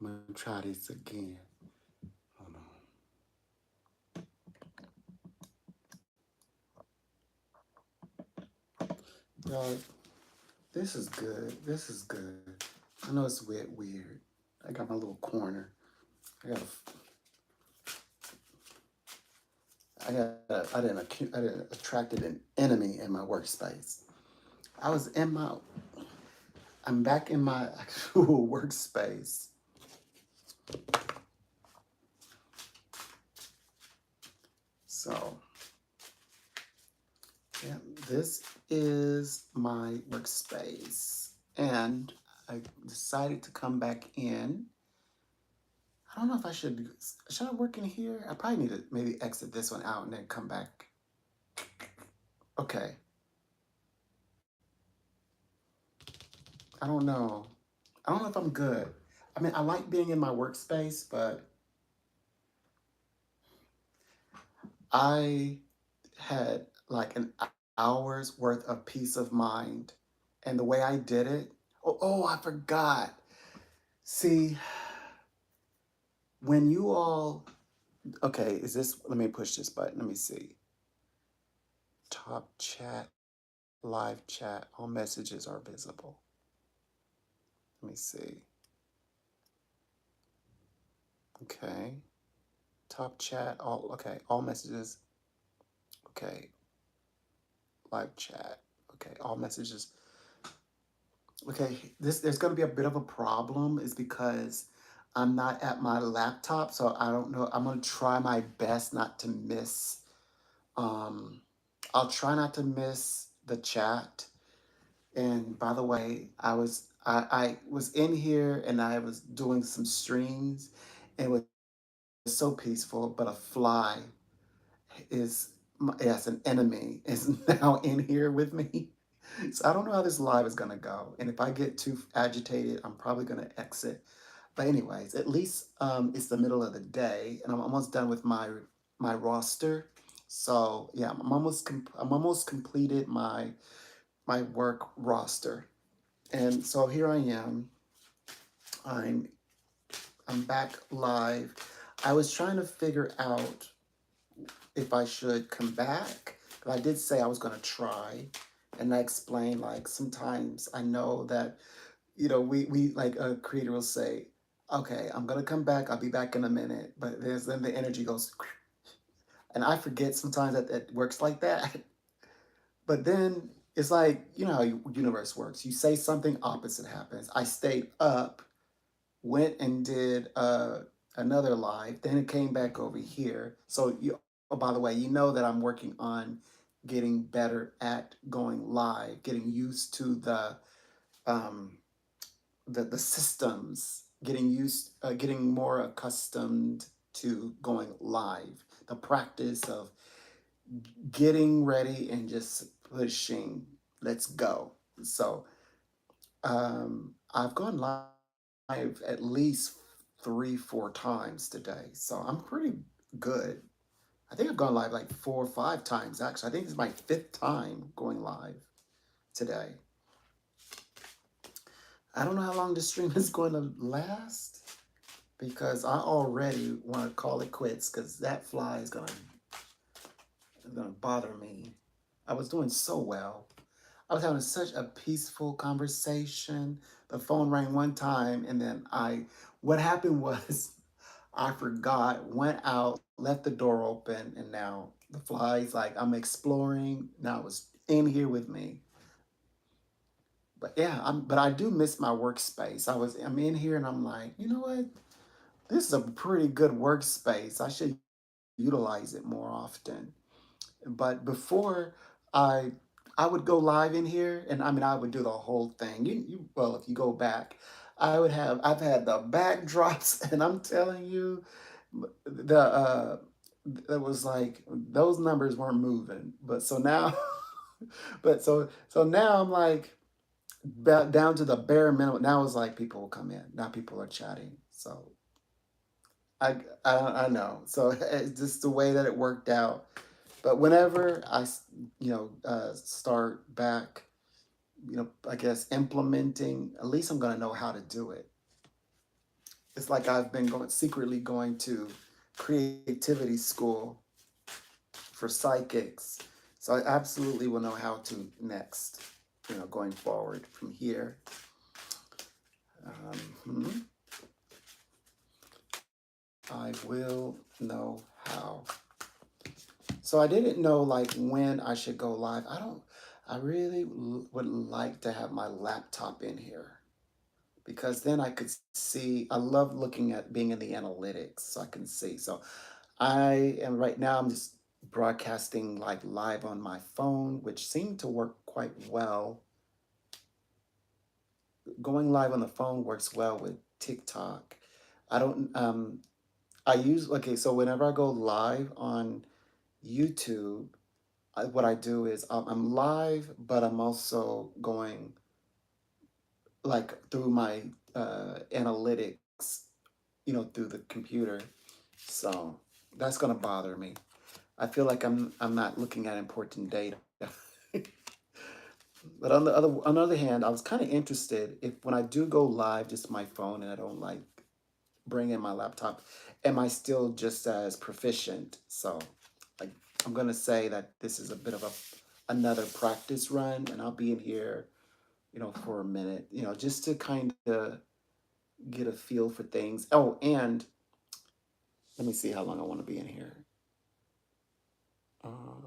I'm gonna try this again. Hold on. Y'all, this is good. This is good. I know it's weird. I got my little corner. I got I didn't attracted an enemy in my workspace. I was in my I'm back in my actual workspace. So yeah, this is my workspace. And I decided to come back in. I don't know if should I work in here? I probably need to maybe exit this one out and then come back. Okay. I don't know. I don't know if I'm good. I mean, I like being in my workspace, but I had like an hour's worth of peace of mind. And the way I did it, I forgot. See, when you all, okay, let me push this button. Let me see. Top chat, live chat, all messages are visible. Let me see. Okay. Top chat, all messages. Okay. Live chat. Okay, all messages. Okay, there's gonna be a bit of a problem is because I'm not at my laptop, so I don't know. I'm gonna try my best not to miss. Um, I'll try not to miss the chat. And by the way, I was in here and I was doing some streams, and it was so peaceful. But a fly is yes, an enemy is now in here with me. So I don't know how this live is gonna go. And if I get too agitated, I'm probably gonna exit. But anyways, at least it's the middle of the day, and I'm almost done with my roster. So yeah, I'm almost completed my work roster, and so here I am. I'm I'm back live. I was trying to figure out if I should come back. But I did say I was going to try. And I explained, like, sometimes I know that, we like a creator will say, okay, I'm going to come back. I'll be back in a minute. But then the energy goes, and I forget sometimes that it works like that. But then it's like, you know how universe works. You say something, opposite happens. I stayed up, went and did another live, then it came back over here. So oh, by the way, you know that I'm working on getting better at going live, getting used to um, the systems, getting more accustomed to going live. The practice of getting ready and just pushing. Let's go. So I've gone live at least 3, 4 times today. So I'm pretty good. I think I've gone live like 4 or 5 times actually. I think this is my fifth time going live today. I don't know how long this stream is going to last because I already want to call it quits because that fly is gonna bother me. I was doing so well. I was having such a peaceful conversation. The phone rang one time, and then what happened was, I forgot, went out, left the door open, and now the flies, like, I'm exploring. Now it's in here with me. But yeah, but I do miss my workspace. I'm in here, and I'm like, you know what? This is a pretty good workspace. I should utilize it more often. But before I I would go live in here, and I mean I would do the whole thing. Well, if you go back, I've had the backdrops, and I'm telling you, the it was like those numbers weren't moving. But so now, so now I'm like down to the bare minimum. Now it's like people will come in. Now people are chatting. So I know. So it's just the way that it worked out. But whenever start back, I guess implementing, at least I'm going to know how to do it. It's like I've been secretly going to creativity school for psychics. So I absolutely will know how to next, going forward from here. Hmm. I will know how. So I didn't know like when I should go live. I really would like to have my laptop in here because then I could see. I love looking at being in the analytics so I can see. So I am right now, I'm just broadcasting like live on my phone, which seemed to work quite well. Going live on the phone works well with TikTok. I don't, I use, okay, so whenever I go live on YouTube, what I do is I'm live, but I'm also going like through my analytics, through the computer. So that's gonna bother me. I feel like I'm not looking at important data. But on the other hand, I was kind of interested if when I do go live, just my phone, and I don't like bring in my laptop, am I still just as proficient? So, like, I'm gonna say that this is a bit of another practice run, and I'll be in here, for a minute, just to kind of get a feel for things. Oh, and let me see how long I want to be in here. I'm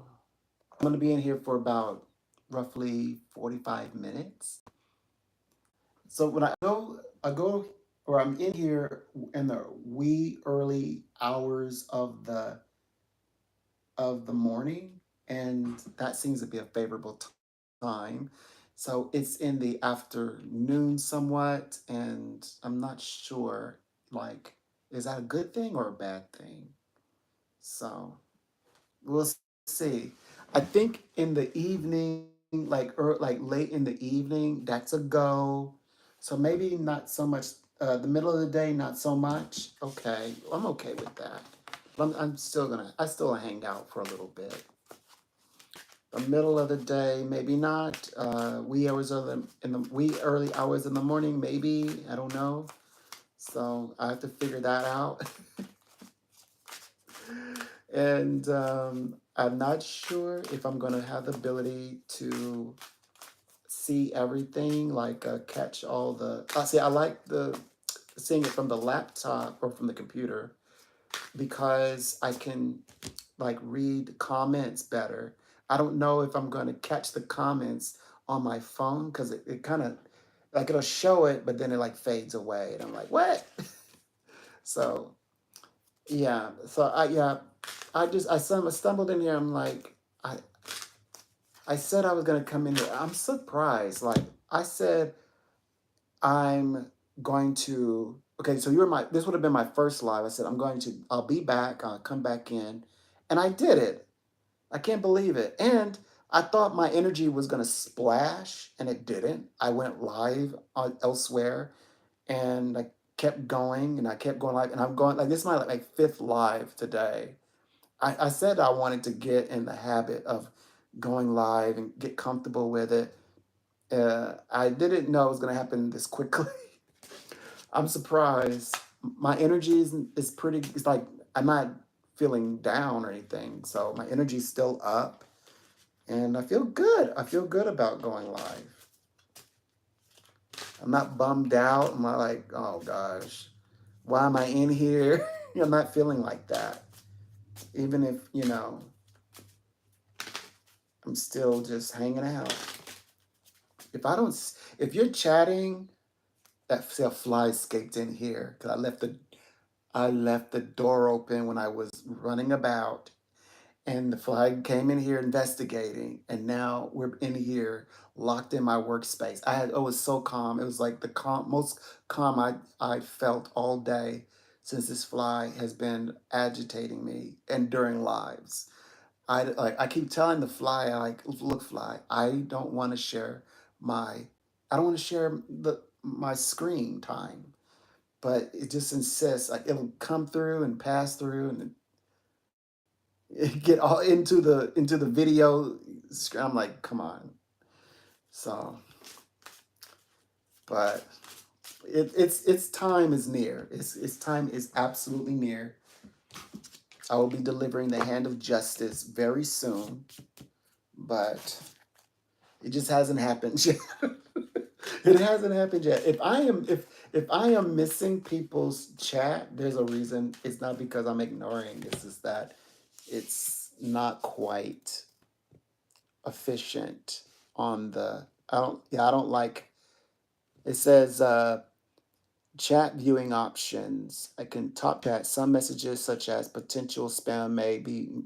gonna be in here for about roughly 45 minutes. So when I go, or I'm in here in the wee early hours of the morning, and that seems to be a favorable time. So it's in the afternoon somewhat, and I'm not sure, like, is that a good thing or a bad thing? So we'll see. I think in the evening, like late in the evening, that's a go. So maybe not so much. The middle of the day, not so much. Okay, I'm okay with that. But I'm still gonna. I still hang out for a little bit. The middle of the day, maybe not. Wee hours of the in the wee early hours in the morning, maybe. I don't know. So I have to figure that out. And I'm not sure if I'm going to have the ability to see everything, like catch all the. See, I like the seeing it from the laptop or from the computer because I can like read comments better. I don't know if I'm going to catch the comments on my phone because it kind of like it'll show it, but then it like fades away, and I'm like, what? So yeah, so I stumbled in here. I'm like, I said I was gonna come in here. I'm surprised. Like I said, I'm going to. Okay, so this would have been my first live. I said I'll be back. I'll come back in, and I did it. I can't believe it. And I thought my energy was gonna splash, and it didn't. I went live elsewhere, and I kept going, and I kept going live, and I'm going like this is my like fifth live today. I said I wanted to get in the habit of going live and get comfortable with it. I didn't know it was going to happen this quickly. I'm surprised. My energy is pretty, it's like I'm not feeling down or anything. So my energy's still up and I feel good. I feel good about going live. I'm not bummed out. I'm not like, oh gosh, why am I in here? I'm not feeling like that. Even if, I'm still just hanging out. If you're chatting, that see a fly escaped in here because I left the door open when I was running about, and the fly came in here investigating, and now we're in here locked in my workspace. It was so calm. It was like the most calm I felt all day since this fly has been agitating me and during lives. I keep telling the fly, look, fly, my I don't want to share my screen time, but it just insists like it'll come through and pass through and get all into the video screen. I'm like, come on. So, but Its time is near. Its time is absolutely near. I will be delivering the hand of justice very soon, but it just hasn't happened yet. It hasn't happened yet. If I am missing people's chat, there's a reason. It's not because I'm ignoring. It's just that it's not quite efficient on the. I don't like. It says chat viewing options. I can top chat. Some messages, such as potential spam,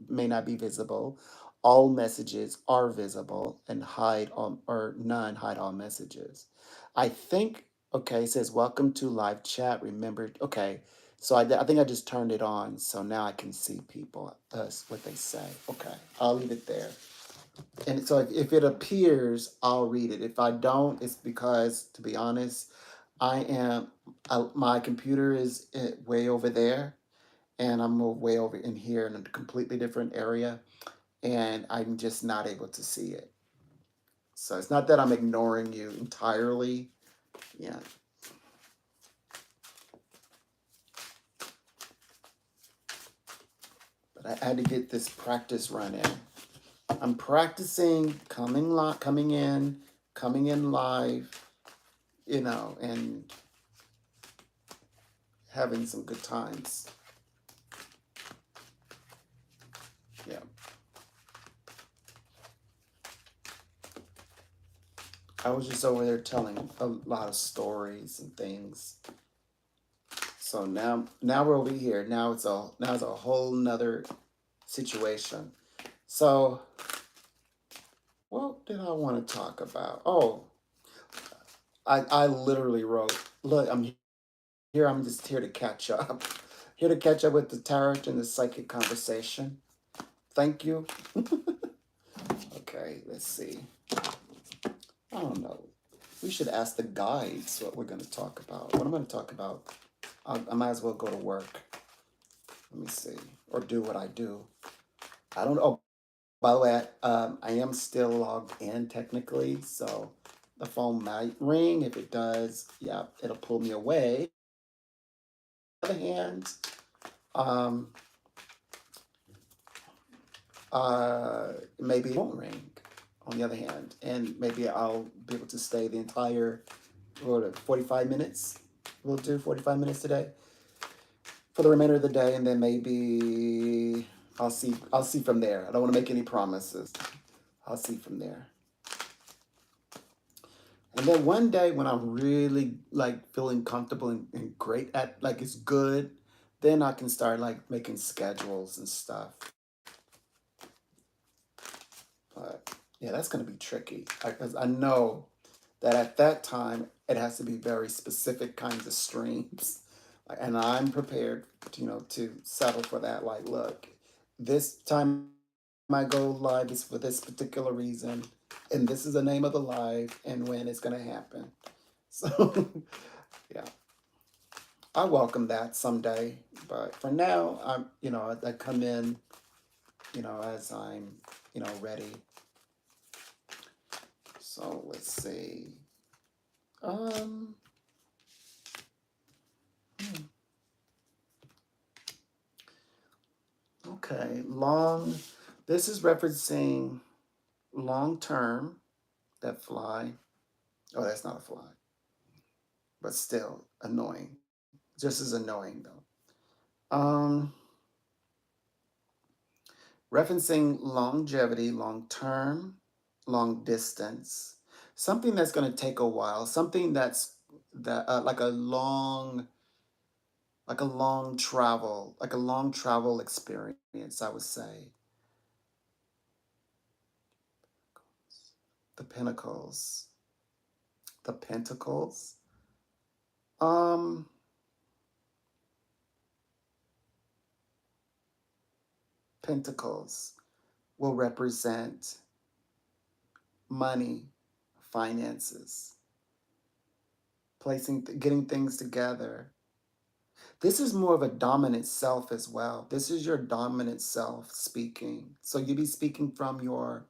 may not be visible. All messages are visible, and hide all or none hide all messages. I think okay. It says welcome to live chat. Remember okay. So I think I just turned it on, so now I can see people what they say. Okay, I'll leave it there. And so if it appears, I'll read it. If I don't, it's because, to be honest, my computer is way over there, and I'm way over in here in a completely different area, and I'm just not able to see it. So it's not that I'm ignoring you entirely. Yeah, but I had to get this practice run in. I'm practicing coming in live, and having some good times. Yeah. I was just over there telling a lot of stories and things. So now we're over here. Now it's a whole nother situation. So what did I want to talk about? Oh, I literally wrote, look, I'm here, I'm just here to catch up. Here to catch up with the tarot and the psychic conversation. Thank you. Okay, let's see. I don't know. We should ask the guides what we're going to talk about. What I'm going to talk about, I might as well go to work. Let me see. Or do what I do. I don't know. Oh, by the way, I am still logged in technically, so the phone might ring. If it does, yeah, it'll pull me away. On the other hand, um, maybe it won't ring on the other hand, and maybe I'll be able to stay the entire 45 minutes. We'll do 45 minutes today for the remainder of the day, and then maybe I'll see from there. I don't want to make any promises. I'll see from there. And then one day when I'm really like feeling comfortable and great at like it's good, then I can start like making schedules and stuff. But yeah, that's gonna be tricky because I know that at that time it has to be very specific kinds of streams, and I'm prepared, to settle for that. Like, look, this time I go live is for this particular reason, and this is the name of the live, and when it's gonna happen. So, yeah, I welcome that someday. But for now, I come in, as I'm, ready. So let's see. Um, hmm, okay, this is referencing long term, that fly. Oh, that's not a fly, but still annoying. Just as annoying though. Referencing longevity, long term, long distance, something that's going to take a while, something that like a long travel experience, I would say. The Pentacles, the Pentacles. Um, Pentacles will represent money, finances, getting things together. This is more of a dominant self as well. This is your dominant self speaking. So you be speaking from your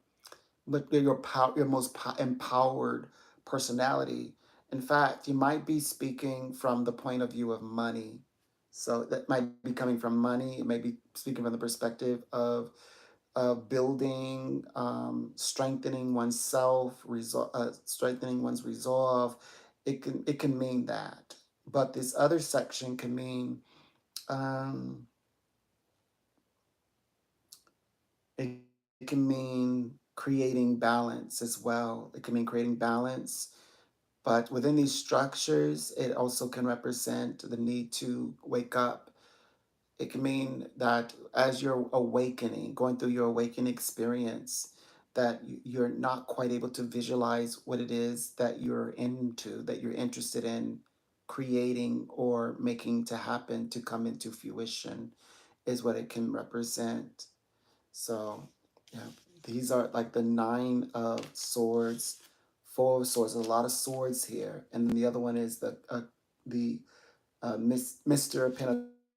most empowered personality, In fact, you might be speaking from the point of view of money. So that might be coming from money. It may be speaking from the perspective of building, strengthening oneself, strengthening one's resolve. It can mean that. But this other section can mean, um, it, it can mean creating balance as well. It can mean creating balance. But within these structures, it also can represent the need to wake up. It can mean that as you're awakening, going through your awakening experience, that you're not quite able to visualize what it is that you're into, that you're interested in creating or making to happen, to come into fruition, is what it can represent. So, yeah, these are like the nine of swords, four of swords. There's a lot of swords here, and then the other one is the Mr.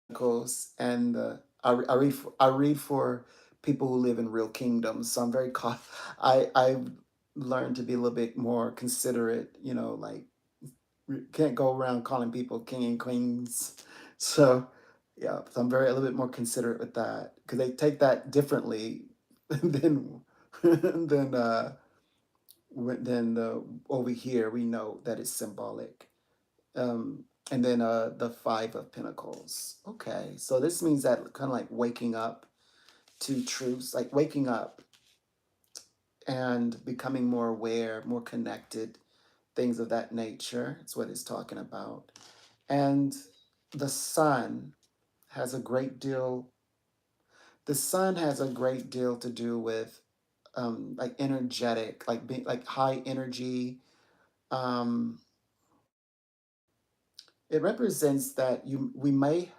Pentacles, and I read for people who live in real kingdoms. So I'm very I've learned to be a little bit more considerate. Like can't go around calling people king and queens. So yeah, so I'm very a little bit more considerate with that because they take that differently than than over here we know that it's symbolic. Um, and then the Five of Pentacles. Okay, so this means that kind of like waking up to truths, like waking up and becoming more aware, more connected, things of that nature. It's what it's talking about. And the sun has a great deal. The sun has a great deal to do with like energetic, like being like high energy. Um, it represents that we may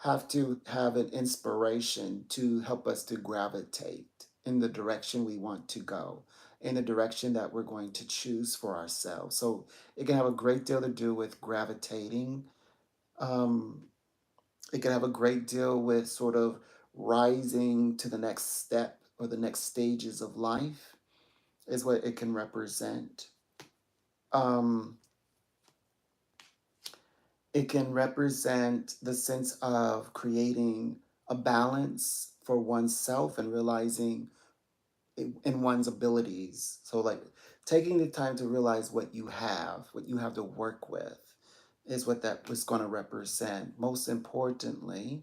have to have an inspiration to help us to gravitate in the direction we want to go, in the direction that we're going to choose for ourselves. So it can have a great deal to do with gravitating. Um, it can have a great deal with sort of rising to the next step or the next stages of life, is what it can represent. Um, it can represent the sense of creating a balance for oneself and realizing in one's abilities. So, like taking the time to realize what you have to work with, is what that was going to represent. Most importantly,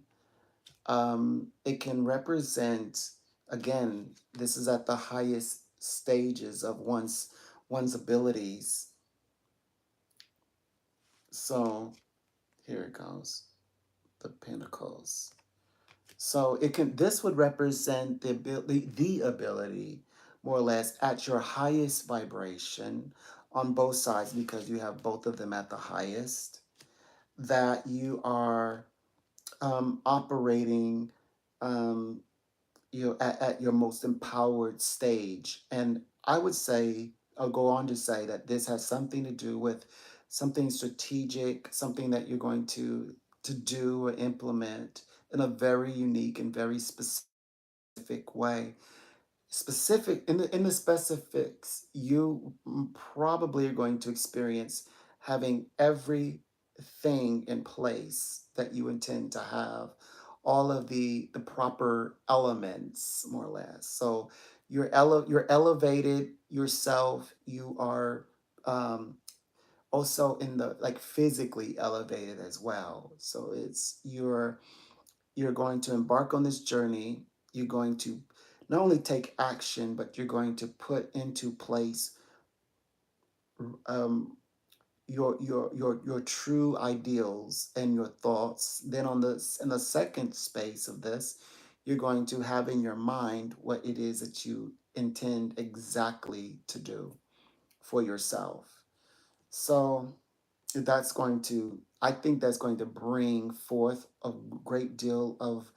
it can represent, again, this is at the highest stages of one's abilities. So, here it goes, the Pentacles. So this would represent the ability, more or less, at your highest vibration on both sides, because you have both of them at the highest, that you are operating, um, at your most empowered stage. And I would say, I'll go on to say that this has something to do with something strategic, something that you're going to do or implement in a very unique and very specific way. Specific in the specifics, you probably are going to experience having everything in place that you intend to have, all of the proper elements, more or less. So you're elevated yourself. You are also in the like physically elevated as well. So you're going to embark on this journey. You're going to not only take action, but you're going to put into place um, your true ideals and your thoughts. Then in the second space of this, you're going to have in your mind what it is that you intend exactly to do for yourself. So I think that's going to bring forth a great deal of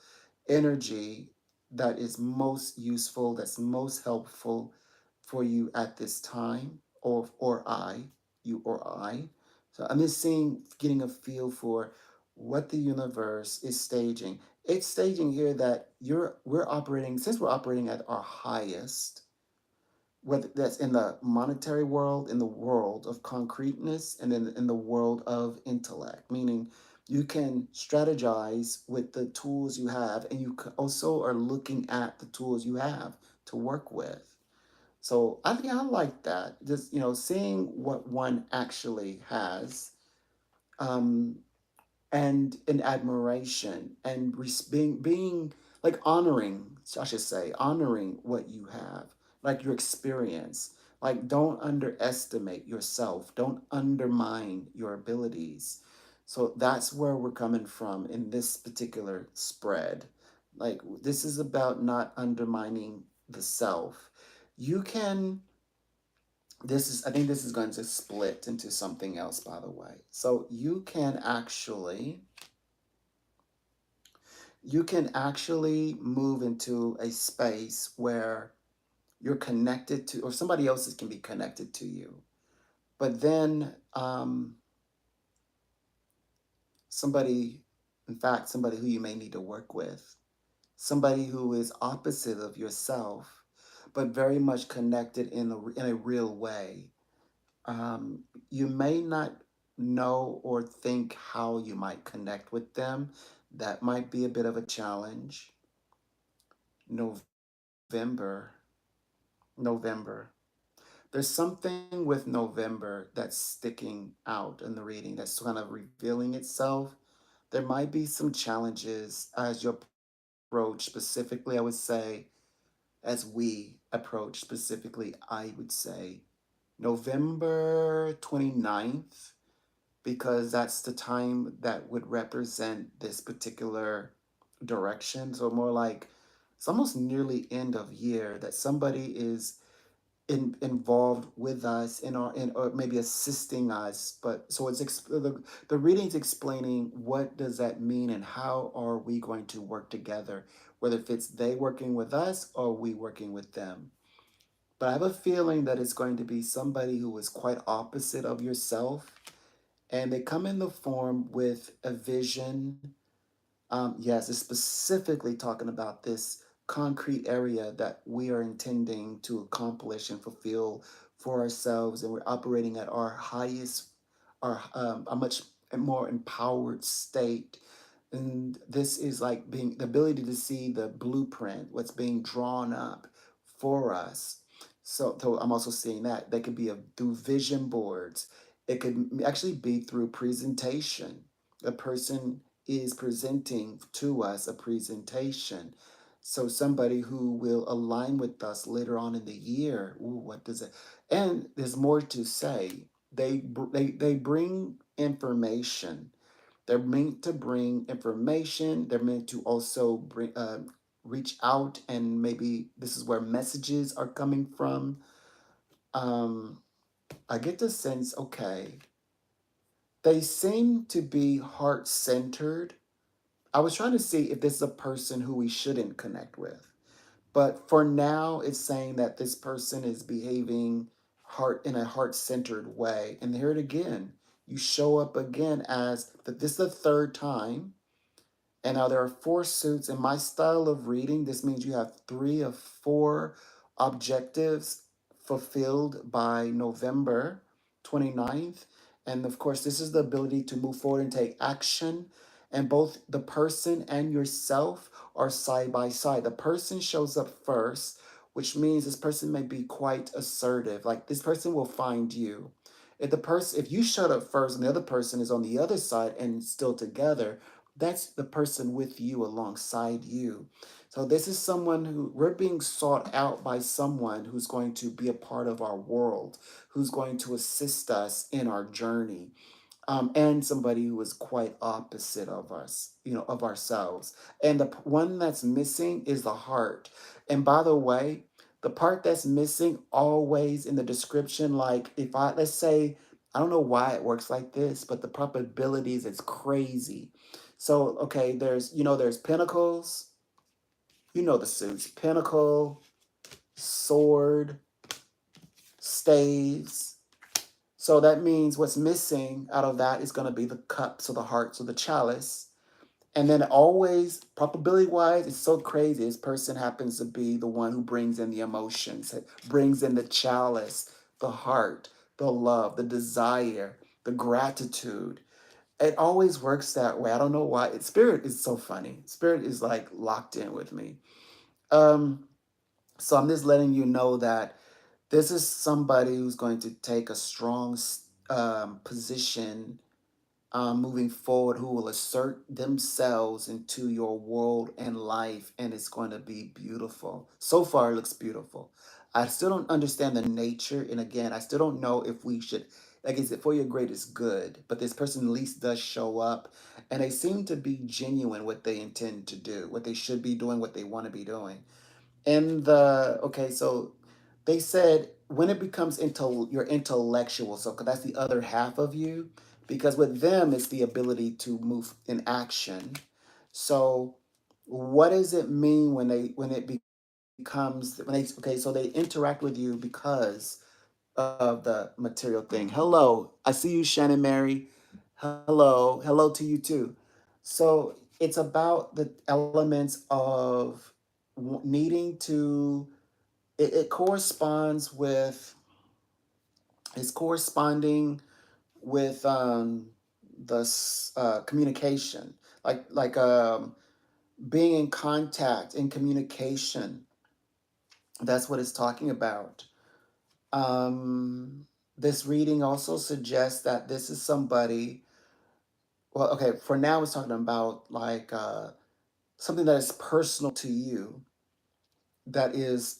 energy that is most useful, that's most helpful for you at this time, you or I. So I'm just getting a feel for what the universe is staging. It's staging here that we're operating, since we're operating at our highest, whether that's in the monetary world, in the world of concreteness, and then in the world of intellect, meaning you can strategize with the tools you have, and you also are looking at the tools you have to work with. So I think I like that. Just, seeing what one actually has, um, and in admiration and being like honoring, I should say, honoring what you have, like your experience. Like, don't underestimate yourself, don't undermine your abilities. So that's where we're coming from in this particular spread. Like, this is about not undermining the self. You can, I think this is going to split into something else, by the way. So you can actually move into a space where you're connected to, or somebody else can be connected to you. But then somebody, in fact, somebody who you may need to work with, somebody who is opposite of yourself, but very much connected in a real way. You may not know or think how you might connect with them. That might be a bit of a challenge. November, November. There's something with November that's sticking out in the reading that's kind of revealing itself. There might be some challenges as you approach, specifically, I would say, as we approach specifically, I would say November 29th, because that's the time that would represent this particular direction. So more like it's almost nearly end of year that somebody is involved with us or maybe assisting us. But so the reading's explaining what does that mean and how are we going to work together, whether if it's they working with us or we working with them. But I have a feeling that it's going to be somebody who is quite opposite of yourself, and they come in the form with a vision. Yes, it's specifically talking about this concrete area that we are intending to accomplish and fulfill for ourselves, and we're operating at our highest, a much more empowered state. And this is like being the ability to see the blueprint, what's being drawn up for us. So I'm also seeing that they could be through vision boards. It could actually be through presentation. A person is presenting to us a presentation. So somebody who will align with us later on in the year. Ooh, what does it? And there's more to say. They bring information. They're meant to bring information. They're meant to also reach out, and maybe this is where messages are coming from. Um, I get the sense, okay, they seem to be heart centered. I was trying to see if this is a person who we shouldn't connect with. But for now, it's saying that this person is behaving in a heart-centered way. And here it again. You show up again as that this is the third time. And now there are four suits. In my style of reading, this means you have 3 of 4 objectives fulfilled by November 29th. And of course, this is the ability to move forward and take action. And both the person and yourself are side by side. The person shows up first, which means this person may be quite assertive. Like this person will find you. If you shut up first and the other person is on the other side and still together, that's the person with you alongside you. So this is someone who we're being sought out by, someone who's going to be a part of our world, who's going to assist us in our journey, and somebody who is quite opposite of us, of ourselves. And the one that's missing is the heart. And by the way, the part that's missing always in the description, like if let's say, I don't know why it works like this, but the probabilities is crazy. So, okay, there's pentacles, the suits, pentacle, sword, staves. So that means what's missing out of that is going to be the cup, so the heart, so the chalice. And then always, probability wise, it's so crazy. This person happens to be the one who brings in the emotions, brings in the chalice, the heart, the love, the desire, the gratitude. It always works that way. I don't know why. Spirit is so funny. Spirit is like locked in with me. Um, so I'm just letting you know that this is somebody who's going to take a strong position moving forward, who will assert themselves into your world and life, and it's going to be beautiful. So far, it looks beautiful. I still don't understand the nature, and again, I still don't know if we should, like, is it for your greatest good? But this person at least does show up, and they seem to be genuine what they intend to do, what they should be doing, what they want to be doing. And okay, so they said when it becomes into your intellectual, so 'cause that's the other half of you, because with them it's the ability to move in action. So what does it mean when becomes when they okay, so they interact with you because of the material thing. Hello, I see you, Shannon Mary. Hello, hello to you too. So it's about the elements of needing to. It corresponds with. It's corresponding with the communication, being in contact, in communication. That's what it's talking about. Um, this reading also suggests that this is somebody. Well, okay, for now, it's talking about something that is personal to you. That is,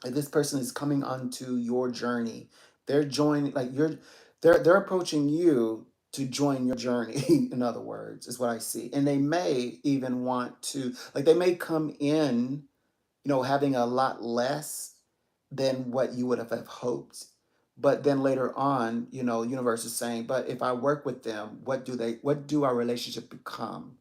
this person is coming onto your journey. They're joining, like they're approaching you to join your journey. In other words, is what I see, and they may even want to, like, they may come in, having a lot less than what you would have hoped. But then later on, universe is saying, but if I work with them, what do our relationship become?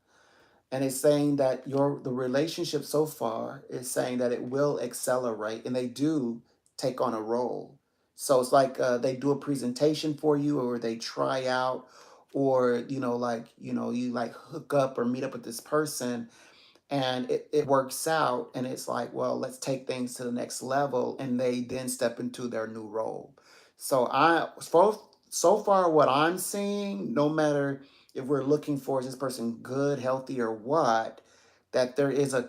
And it's saying that the relationship so far is saying that it will accelerate, and they do take on a role. So it's like they do a presentation for you, or they try out, or you like hook up or meet up with this person, and it works out, and it's like, well, let's take things to the next level, and they then step into their new role. So far what I'm seeing, no matter if we're looking for, is this person good, healthy, or what, that there is a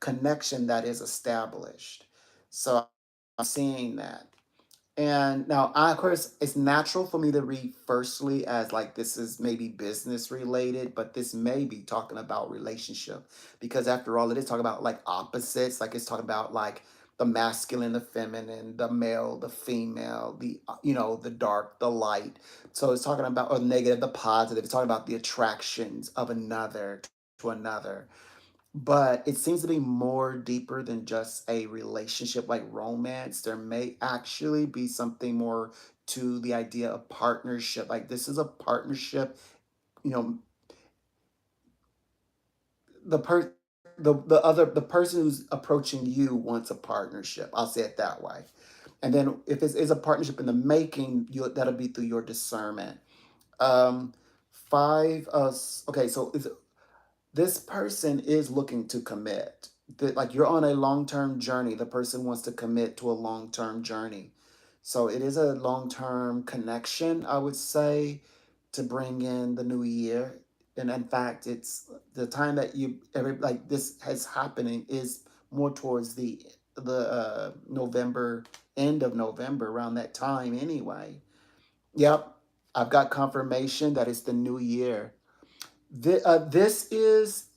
connection that is established. So I'm seeing that. And now, of course, it's natural for me to read firstly as like this is maybe business related, but this may be talking about relationship, because after all, it is talking about like opposites. Like it's talking about like the masculine, the feminine, the male, the female, the dark, the light. So it's talking about or negative, the positive. It's talking about the attractions of another to another, but it seems to be more deeper than just a relationship like romance. There may actually be something more to the idea of partnership. Like this is a partnership, you know, the per the person who's approaching you wants a partnership. I'll say it that way. And then if it is a partnership in the making, that'll be through your discernment. Um, five. Okay, so this person is looking to commit. Like you're on a long term journey. The person wants to commit to a long term journey. So it is a long term connection, I would say, to bring in the new year. And in fact, it's the time that like this is happening is more towards the November, end of November, around that time anyway. Yep, I've got confirmation that it's the new year. This is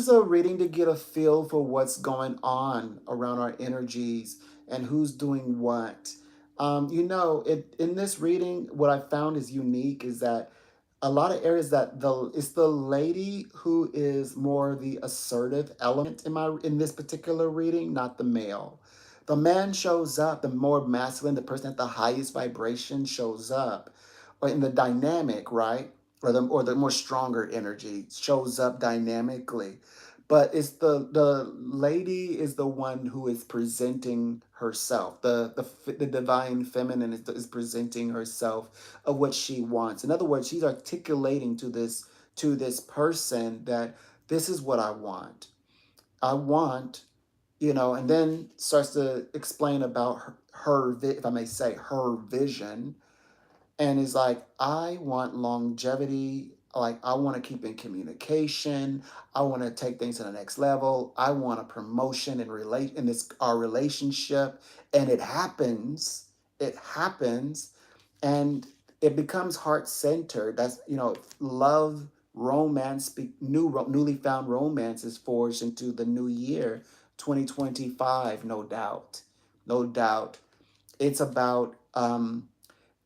a reading to get a feel for what's going on around our energies and who's doing what. In this reading, what I found is unique is that a lot of areas that it's the lady who is more the assertive element in this particular reading, not the male. The man shows up, the more masculine, the person at the highest vibration shows up, or in the dynamic, right? Or the more stronger energy shows up dynamically. But it's the lady is the one who is presenting herself. The divine feminine is presenting herself of what she wants. In other words, she's articulating to this to this person that this is what I want. I want, and then starts to explain about if I may say, her vision, and is like, I want longevity. Like, I want to keep in communication. I want to take things to the next level. I want a promotion in this our relationship. And it happens. It happens. And it becomes heart centered. That's, love, romance, newly found romance is forged into the new year, 2025, no doubt. No doubt. It's about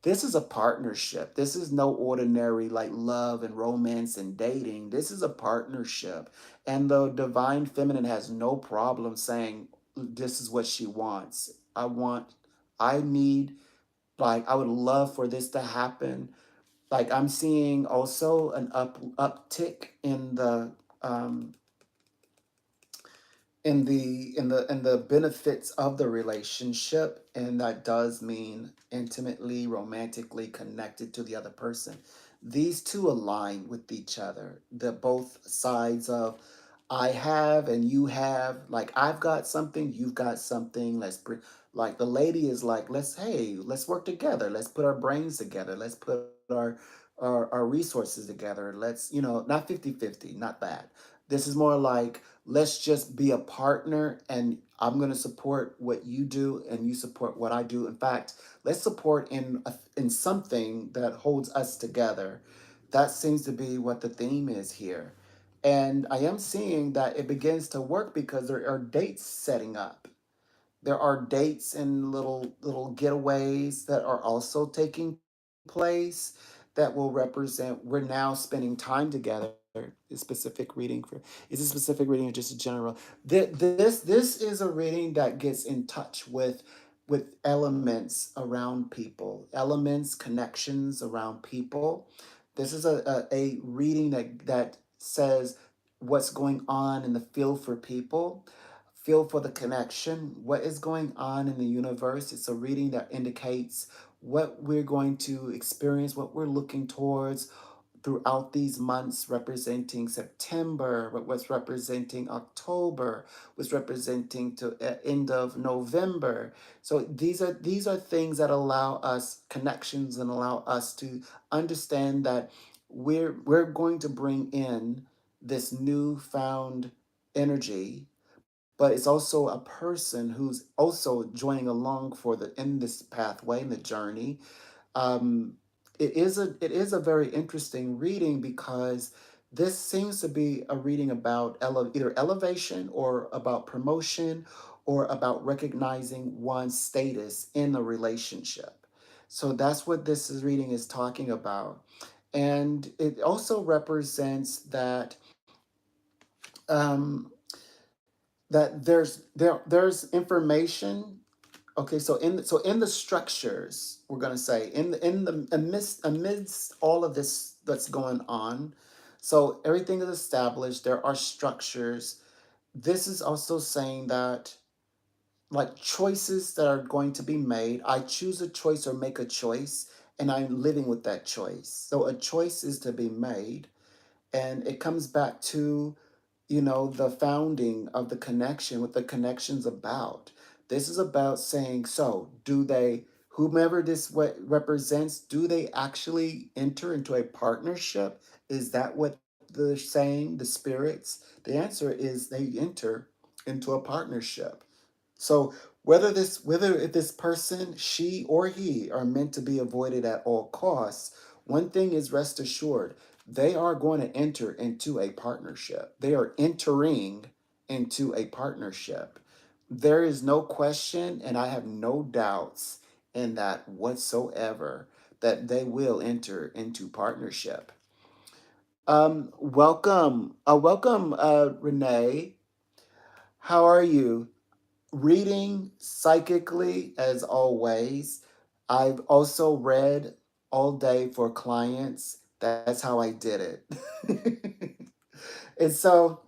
this is a partnership. This is no ordinary like love and romance and dating. This is a partnership. And the divine feminine has no problem saying, this is what she wants. I need, like, I would love for this to happen. Like, I'm seeing also an uptick um, in the benefits of the relationship, and that does mean intimately romantically connected to the other person. These two align with each other, the both sides of I have and you have, like, I've got something, you've got something, let's bring, like, the lady is like, let's work together, let's put our brains together, let's put our resources together, let's, not 50-50, not that. This is more like, let's just be a partner, and I'm going to support what you do and you support what I do. In fact, let's support in something that holds us together. That seems to be what the theme is here. And I am seeing that it begins to work because there are dates setting up. There are dates and little getaways that are also taking place that will represent we're now spending time together. Is this specific reading or just a general? This is a reading that gets in touch with elements around people, elements, connections around people. This is a reading that says what's going on in the field for people, feel for the connection, what is going on in the universe. It's a reading that indicates what we're going to experience, what we're looking towards throughout these months, representing September, what's representing October, what's representing to end of November. So these are things that allow us connections and allow us to understand that we're going to bring in this newfound energy, but it's also a person who's also joining along in this pathway, in the journey. um, it is a very interesting reading because this seems to be a reading about either elevation or about promotion or about recognizing one's status in a relationship. So that's what reading is talking about. And it also represents um, that there's information. Okay, so in the structures, we're gonna say in the amidst all of this that's going on, so everything is established. There are structures. This is also saying that, like, choices that are going to be made. I choose a choice or make a choice, and I'm living with that choice. So a choice is to be made, and it comes back to, the founding of the connection, what the connection's about. This is about saying, so do they, whomever this represents, do they actually enter into a partnership? Is that what they're saying, the spirits? The answer is they enter into a partnership. So whether if this person, she or he, are meant to be avoided at all costs, one thing is rest assured, they are going to enter into a partnership. They are entering into a partnership. There is no question, and I have no doubts in that whatsoever, that they will enter into partnership. Welcome, Renee. How are you? Reading psychically, as always. I've also read all day for clients. That's how I did it. and so,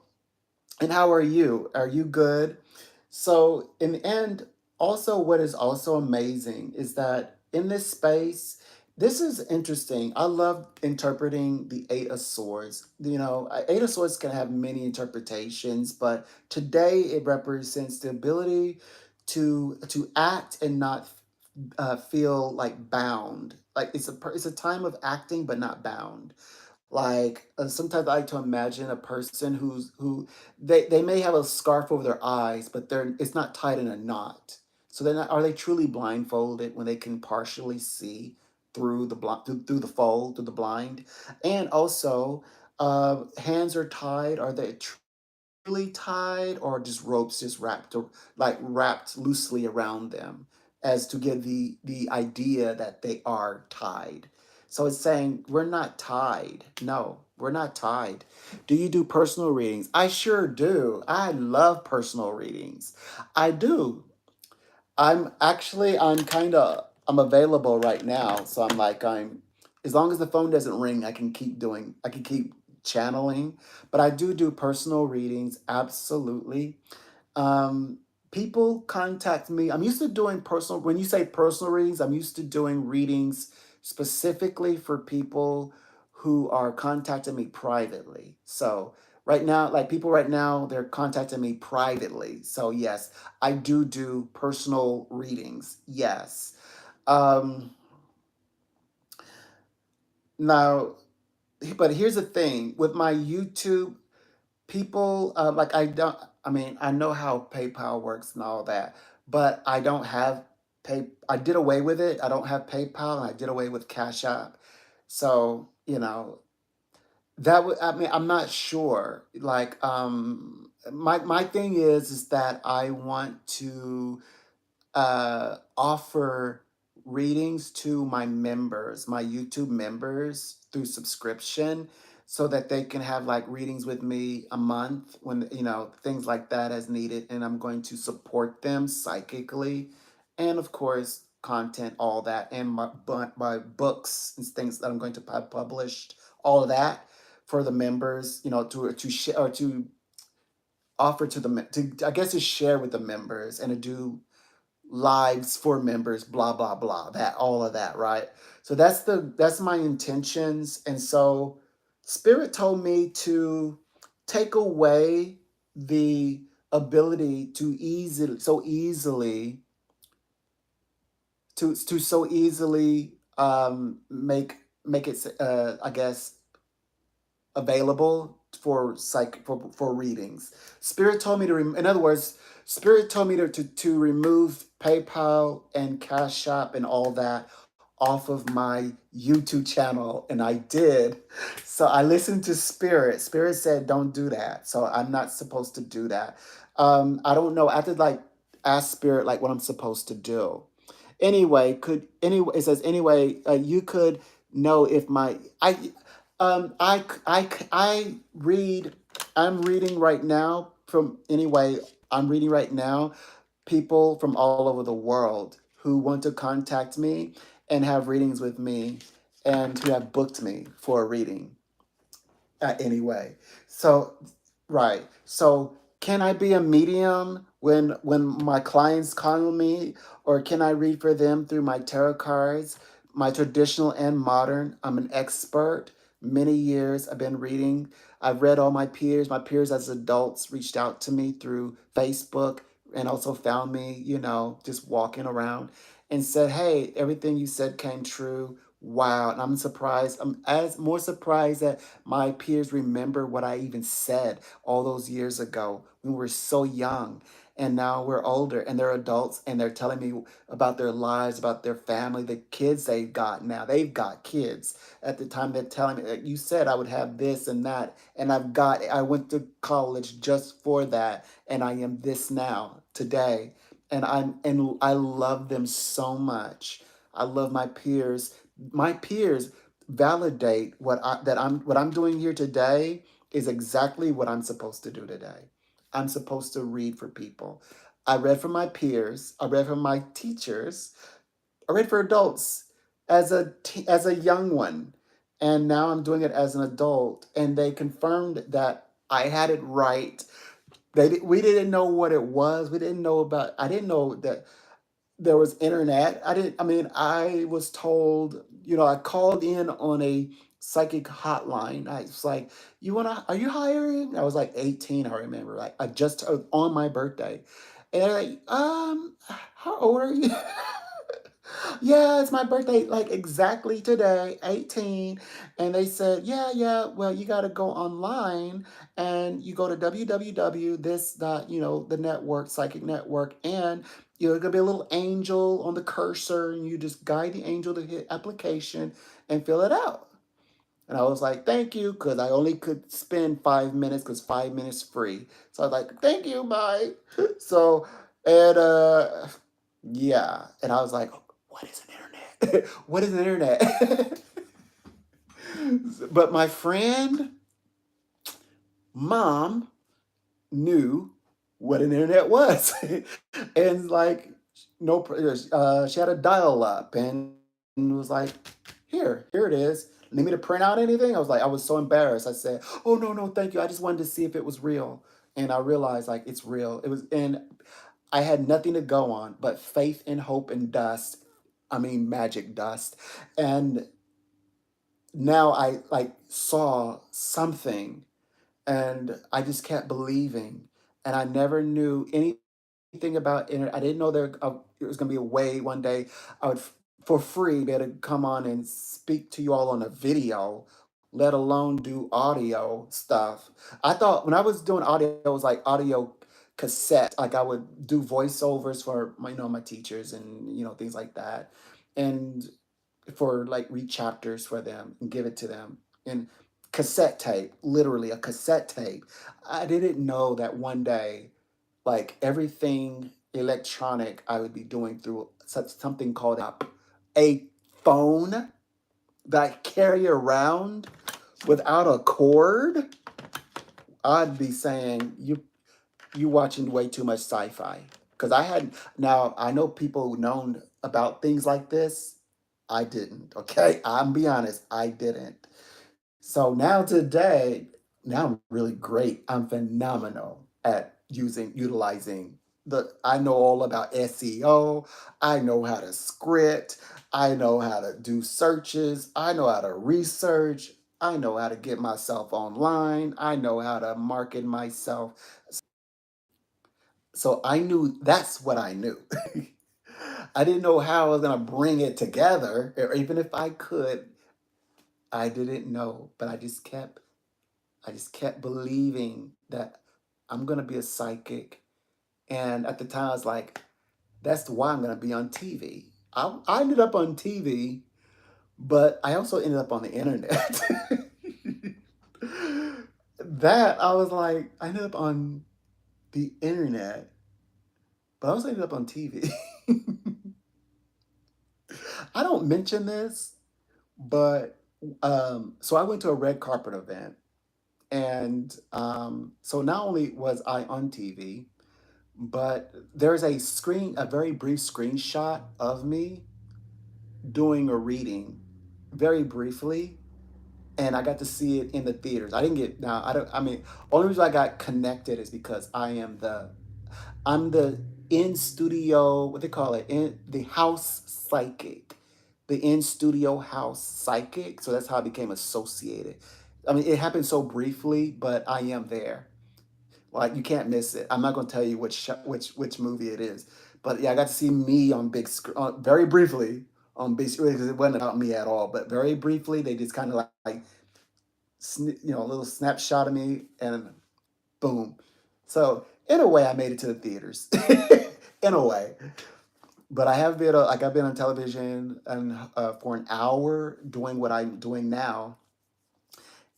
and how are you? Are you good? So, in the end, also, what is also amazing is that in this space, This is interesting. I love interpreting the Eight of Swords. Eight of Swords can have many interpretations, but today it represents the ability to act and not feel like bound. Like it's a time of acting but not bound. Like sometimes I like to imagine a person who they may have a scarf over their eyes, but it's not tied in a knot. So they're not, are they truly blindfolded when they can partially see through through the fold, through the blind? And also, hands are tied. Are they really tied, or just ropes just wrapped loosely around them, as to give the idea that they are tied? So it's saying we're not tied. No, we're not tied. Do you do personal readings? I sure do. I love personal readings. I do. I'm available right now. So as long as the phone doesn't ring, I can keep channeling. But I do personal readings, absolutely. Um, People contact me. I'm used to doing when you say personal readings, I'm used to doing readings specifically for people who are contacting me privately. So right now, like people right now, they're contacting me privately. So yes, I do personal readings. Yes. Um, Now, but here's the thing with my YouTube, people like I don't. I mean, I know how PayPal works and all that, but I don't have pay. I did away with it. I don't have PayPal, and I did away with Cash App. So that would. I mean, I'm not sure. Like, my thing is that I want to offer readings to my members, my YouTube members through subscription, so that they can have like readings with me a month when, things like that as needed. And I'm going to support them psychically. And of course, content, all that, and my books and things that I'm going to have published, all of that for the members, to share or to offer to I guess to share with the members and to do lives for members, blah blah blah, that all of that, right? So that's my intentions. And so spirit told me to take away the ability to so easily make it I guess available for readings. Spirit told me in other words, Spirit told me to remove PayPal and Cash App and all that off of my YouTube channel, and I did. So I listened to Spirit. Spirit said, "Don't do that." So I'm not supposed to do that. I don't know. I have to like ask Spirit like what I'm supposed to do. Anyway, it says anyway, you could know if my I read. I'm reading right now from anyway. I'm reading right now people from all over the world who want to contact me and have readings with me, and who have booked me for a reading anyway. So right. So can I be a medium when my clients call me, or can I read for them through my tarot cards, my traditional and modern? I'm an expert. Many years I've been reading. I've read all my peers. My peers as adults reached out to me through Facebook and also found me, just walking around, and said, "Hey, everything you said came true." Wow. And I'm surprised. I'm as more surprised that my peers remember what I even said all those years ago when we were so young. And now we're older and they're adults, and they're telling me about their lives, about their family, the kids they've got now. They've got kids. At the time, they're telling me, "Like, you said I would have this and that. And I went to college just for that. And I am this now, today." And I love them so much. I love my peers. My peers validate what I'm doing here today is exactly what I'm supposed to do today. I'm supposed to read for people. I read for my peers. I read for my teachers. I read for adults as a young one, and now I'm doing it as an adult. And they confirmed that I had it right. We didn't know what it was. We didn't know about. I didn't know that there was internet. I didn't. I mean, I was told I called in on a psychic hotline. I was like, are you hiring? I was like 18, I remember. Like, I just, on my birthday. And they're like, how old are you? Yeah, it's my birthday, like exactly today, 18. And they said, yeah, well, you got to go online and you go to www this dot, the network, psychic network, and there's gonna be a little angel on the cursor, and you just guide the angel to hit application and fill it out. And I was like, thank you, because I only could spend 5 minutes because 5 minutes free. So I was like, thank you, bye. So, and yeah. And I was like, what is an internet? What is an internet? But my friend, mom, knew what an internet was. And like, no, she had a dial up and was like, here it is. Need me to print out anything? I was so embarrassed. I said, oh, no, thank you. I just wanted to see if it was real. And I realized like it's real. It was, and I had nothing to go on but faith and hope and dust. I mean, magic dust. And now I like saw something and I just kept believing. And I never knew anything about internet. I didn't know it was going to be a way one day I would, for free, be able to come on and speak to you all on a video, let alone do audio stuff. I thought when I was doing audio, it was like audio cassette. Like I would do voiceovers for my teachers and things like that, and for like read chapters for them and give it to them in cassette tape, literally a cassette tape. I didn't know that one day, like everything electronic, I would be doing through something called a phone that I carry around without a cord. I'd be saying you watching way too much sci-fi. Because now I know people who known about things like this. I didn't, okay? I'm be honest, I didn't. So now today, now I'm really great. I'm phenomenal at utilizing I know all about SEO. I know how to script. I know how to do searches. I know how to research. I know how to get myself online. I know how to market myself. So I knew that's what I knew. I didn't know how I was going to bring it together, or even if I could, I didn't know, but I just kept believing that I'm going to be a psychic. And at the time I was like, that's why I'm going to be on TV. I ended up on TV, but I also ended up on the internet. That I was like, I ended up on the internet, but I also ended up on TV. I don't mention this, but so I went to a red carpet event, and so not only was I on TV, but there's a very brief screenshot of me doing a reading, very briefly, and I got to see it in the theaters. I didn't get now. I don't. I mean, only reason I got connected is because I'm the in studio, what they call it, in the house psychic, the in studio house psychic. So that's how I became associated. I mean, it happened so briefly, but I am there. Like you can't miss it. I'm not going to tell you which movie it is, but yeah, I got to see me on big screen very briefly on big screen because it wasn't about me at all. But very briefly, they just kind of like a little snapshot of me and boom. So in a way, I made it to the theaters. In a way, but I have been like I've been on television and for an hour doing what I'm doing now,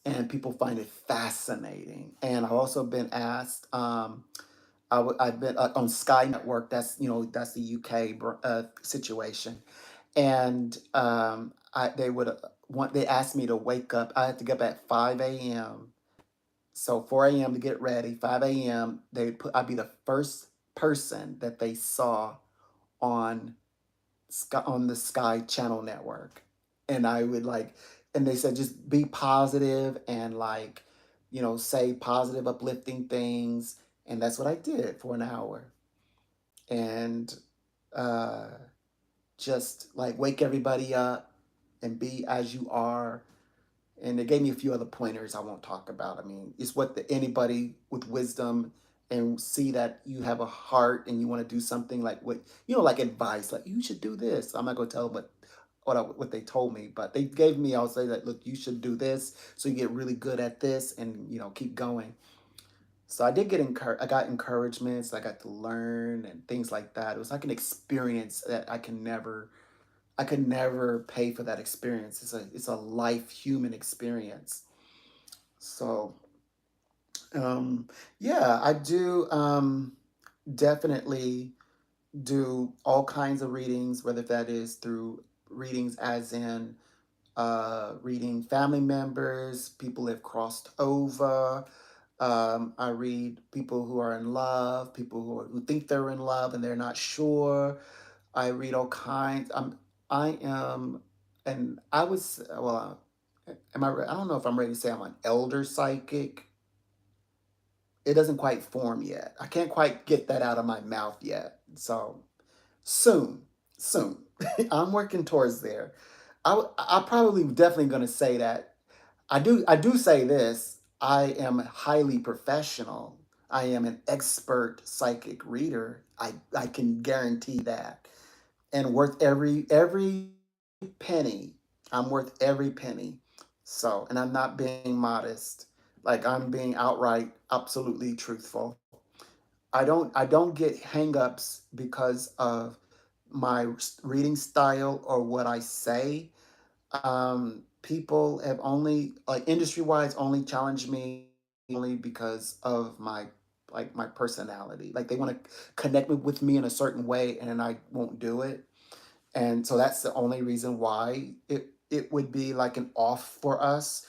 and people find it fascinating. And I've also been asked. I've been on Sky Network. That's the UK situation, and they asked me to wake up. I had to get up at 5 a.m. So 4 a.m. to get ready. 5 a.m. I'd be the first person that they saw on on the Sky Channel network, and I would like, and they said just be positive and like, say positive, uplifting things, and that's what I did for an hour, and uh, just like wake everybody up and be as you are. And they gave me a few other pointers I won't talk about. I mean, it's what anybody with wisdom and see that you have a heart and you want to do something, like what, like advice, like you should do this. I'm not going to tell what they told me, but they gave me, I'll say that, look, you should do this so you get really good at this and, keep going. So I got encouragements, I got to learn and things like that. It was like an experience that I could never pay for that experience. It's a life human experience. So yeah, I do definitely do all kinds of readings, whether that is through readings as in reading family members, people have crossed over. I read people who are in love, people who think they're in love and they're not sure. I read all kinds. I am, and I was, well, I don't know if I'm ready to say I'm an elder psychic. It doesn't quite form yet. I can't quite get that out of my mouth yet. So soon, soon. I'm working towards there. I probably definitely going to say that. I do say this. I am highly professional. I am an expert psychic reader. I can guarantee that. And worth every penny. I'm worth every penny. So, and I'm not being modest. Like, I'm being outright absolutely truthful. I don't get hangups because of my reading style or what I say. People have only, like, industry wise, only challenged me only because of my personality. Like, they want to connect with me in a certain way, and I won't do it. And so that's the only reason why it would be like an off for us.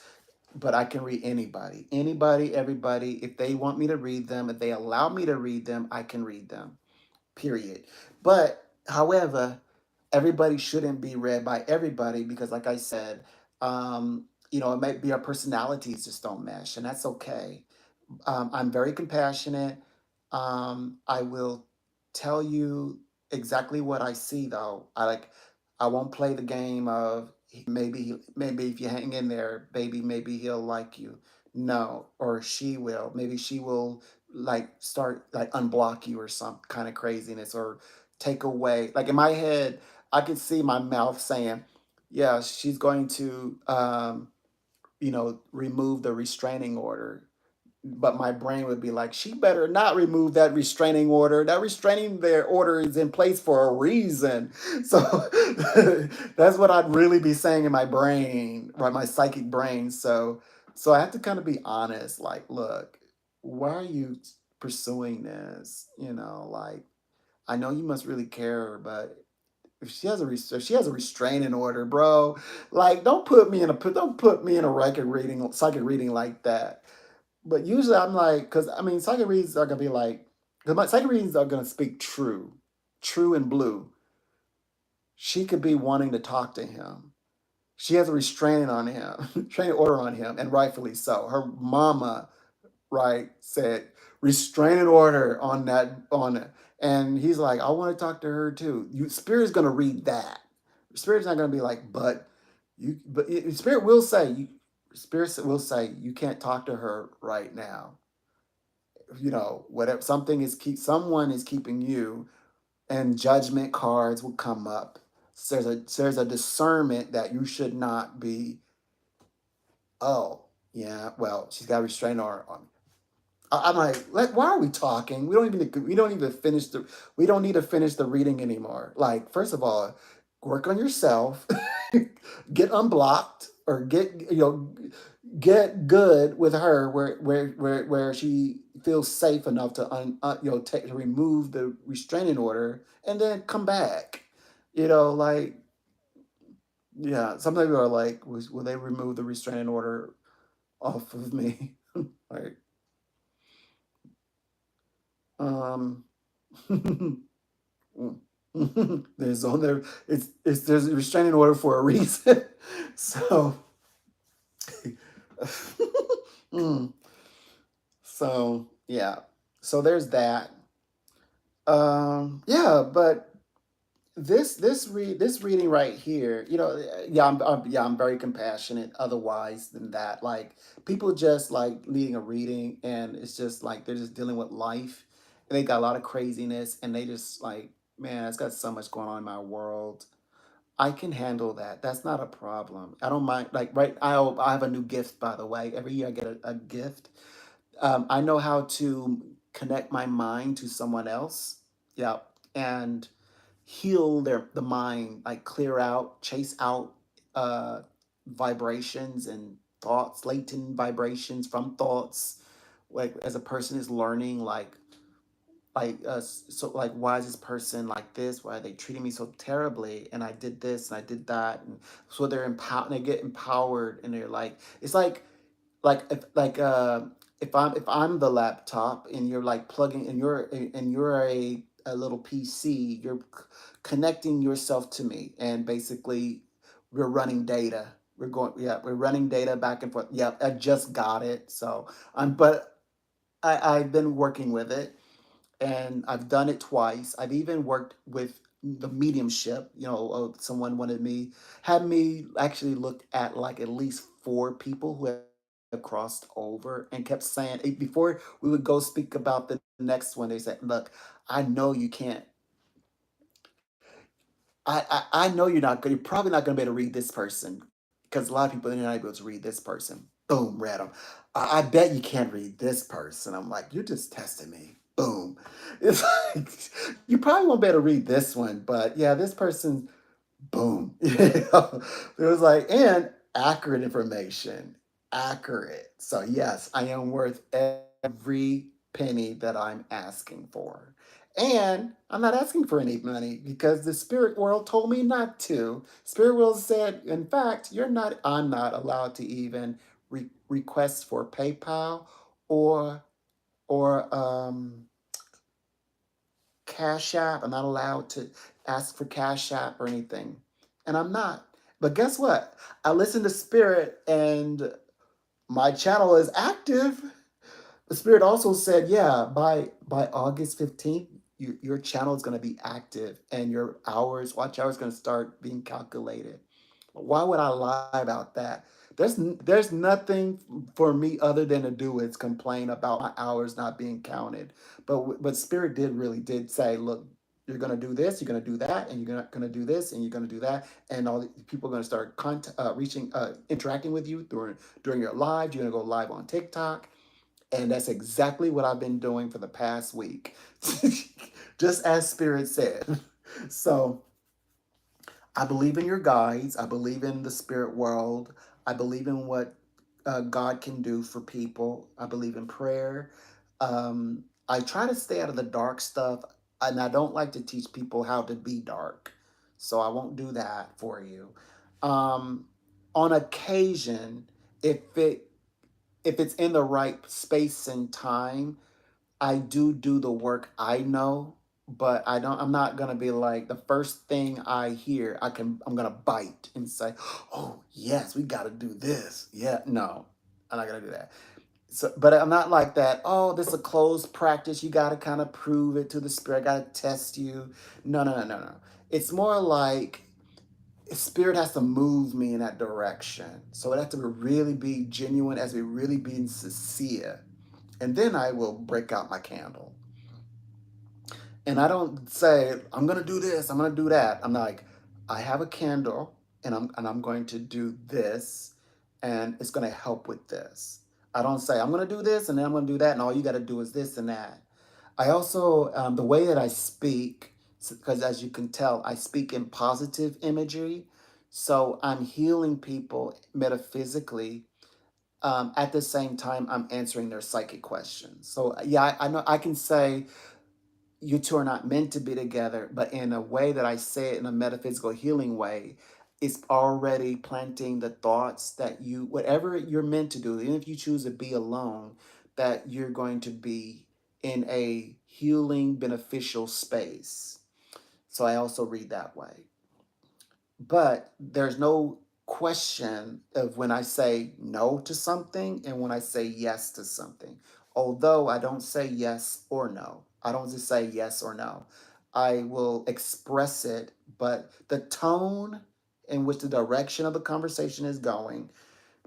But I can read anybody, everybody. If they want me to read them, if they allow me to read them, I can read them, period. But however, everybody shouldn't be read by everybody because, like I said, it might be our personalities just don't mesh, and that's okay. I'm very compassionate. I will tell you exactly what I see, though. I won't play the game of maybe if you hang in there, baby, maybe he'll like you. No, or she will. Maybe she will like start like unblock you or some kind of craziness or take away. Like in my head, I could see my mouth saying, "Yeah, she's going to remove the restraining order." But my brain would be like, she better not remove that restraining order. That restraining their order is in place for a reason. So that's what I'd really be saying in my brain, right? My psychic brain. So I have to kind of be honest, like, look, why are you pursuing this? Like, I know you must really care, but if she has a restraining order, bro, like, don't put me in a record reading, psychic reading like that. But usually I'm like, because I mean, psychic readings are gonna be like, because my psychic readings are gonna speak true and blue. She could be wanting to talk to him. She has a restraining on him, restraining order on him, and rightfully so. Her mama, right, said restraining order on it, and he's like, I want to talk to her too. Spirit's gonna read that. Spirit's not gonna be like, Spirit will say Spirit will say you can't talk to her right now. Whatever, someone is keeping you, and judgment cards will come up. So there's a discernment that you should not be. Oh, yeah, well, she's got a restraining order on. I'm like, why are we talking? We don't need to finish the reading anymore. Like, first of all, work on yourself, get unblocked, or get good with her where she feels safe enough to to remove the restraining order, and then come back. Like, yeah, some people are like, will they remove the restraining order off of me? Like, um there's on there there's a restraining order for a reason. So mm, so yeah, so there's that. Yeah, but this reading right here, yeah, I'm very compassionate. Otherwise than that, like people just like leading a reading, and it's just like they're just dealing with life. And they got a lot of craziness, and they just like, man, it's got so much going on in my world. I can handle that. That's not a problem. I don't mind. Like, right, I have a new gift, by the way. Every year I get a gift. I know how to connect my mind to someone else. Yeah, and heal the mind, like clear out, chase out uh, vibrations and thoughts, latent vibrations from thoughts. Like as a person is learning, so like why is this person like this? Why are they treating me so terribly? And I did this and I did that, and so they're empowered. They get empowered, and they're like, it's like if I'm the laptop and you're like plugging and you're a little PC, you're connecting yourself to me, and basically we're running data. We're running data back and forth. Yeah, I just got it. So but I've been working with it, and I've done it twice. I've even worked with the mediumship. Someone had me actually look at like at least four people who have crossed over, and kept saying before we would go speak about the next one. They said, "Look, I know you can't. I know you're not good. You're probably not going to be able to read this person because a lot of people are not able to read this person. Boom, read them. I bet you can't read this person." I'm like, "You're just testing me." Boom. It's like you probably won't be able to read this one, but yeah, this person. Boom. It was like, and accurate information. Accurate. So yes, I am worth every penny that I'm asking for. And I'm not asking for any money because the spirit world told me not to. Spirit world said, in fact, I'm not allowed to even request for PayPal or or Cash App. I'm not allowed to ask for Cash App or anything. And I'm not. But guess what? I listen to Spirit, and my channel is active. The Spirit also said, yeah, by August 15th, your channel is going to be active, and your watch hours going to start being calculated. Why would I lie about that? There's nothing for me other than to do is complain about my hours not being counted. But Spirit did say, look, you're gonna do this, you're gonna do that, and you're gonna do this, and you're gonna do that, and all the people are gonna start interacting with you during your lives. You're gonna go live on TikTok, and that's exactly what I've been doing for the past week, just as Spirit said. So I believe in your guides. I believe in the spirit world. I believe in what God can do for people. I believe in prayer. I try to stay out of the dark stuff, and I don't like to teach people how to be dark. So I won't do that for you. Um, on occasion, if it if it's in the right space and time, I do the work I know, but I'm not gonna be like the first thing I hear, I'm gonna bite and say, "Oh yes, we gotta do this." Yeah, no, I'm not gonna do that. So, but I'm not like that. Oh, this is a closed practice. You gotta kind of prove it to the spirit. I gotta test you. No, no, no, no, no. It's more like spirit has to move me in that direction. So it has to really be genuine, as we really being sincere, and then I will break out my candle. And I don't say, I'm gonna do this, I'm gonna do that. I'm like, I have a candle, and I'm going to do this, and it's gonna help with this. I don't say I'm gonna do this and then I'm gonna do that, and all you gotta do is this and that. I also the way that I speak, because as you can tell, I speak in positive imagery. So I'm healing people metaphysically. At the same time, I'm answering their psychic questions. So yeah, I know I can say you two are not meant to be together, but in a way that I say it in a metaphysical healing way, it's already planting the thoughts that whatever you're meant to do, even if you choose to be alone, that you're going to be in a healing, beneficial space. So I also read that way. But there's no question of when I say no to something and when I say yes to something. Although I don't say yes or no. I don't just say yes or no. I will express it, but the tone in which the direction of the conversation is going,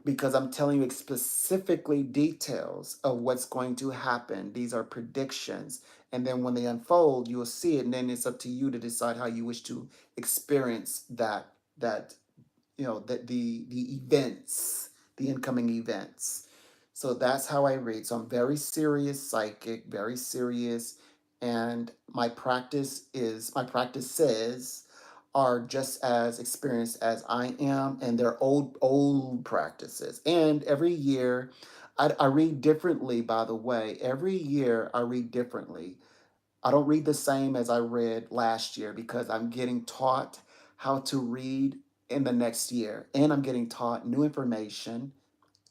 because I'm telling you specifically details of what's going to happen. These are predictions. And then when they unfold, you will see it. And then it's up to you to decide how you wish to experience that the events, the incoming events. So that's how I read. So I'm very serious psychic, very serious, and my practices are just as experienced as I am, and they're old practices. And every year, I read differently. By the way, every year I read differently. I don't read the same as I read last year because I'm getting taught how to read in the next year. And I'm getting taught new information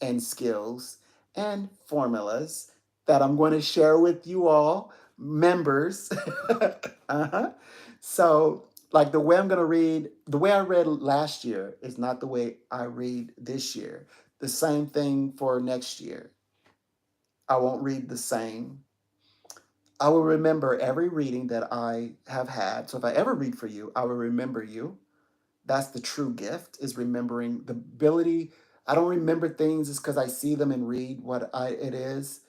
and skills and formulas that I'm going to share with you all, members. uh-huh. So, like the way I'm going to read, the way I read last year is not the way I read this year. The same thing for next year. I won't read the same. I will remember every reading that I have had. So if I ever read for you, I will remember you. That's the true gift, is remembering the ability. I don't remember things just because I see them and read it is.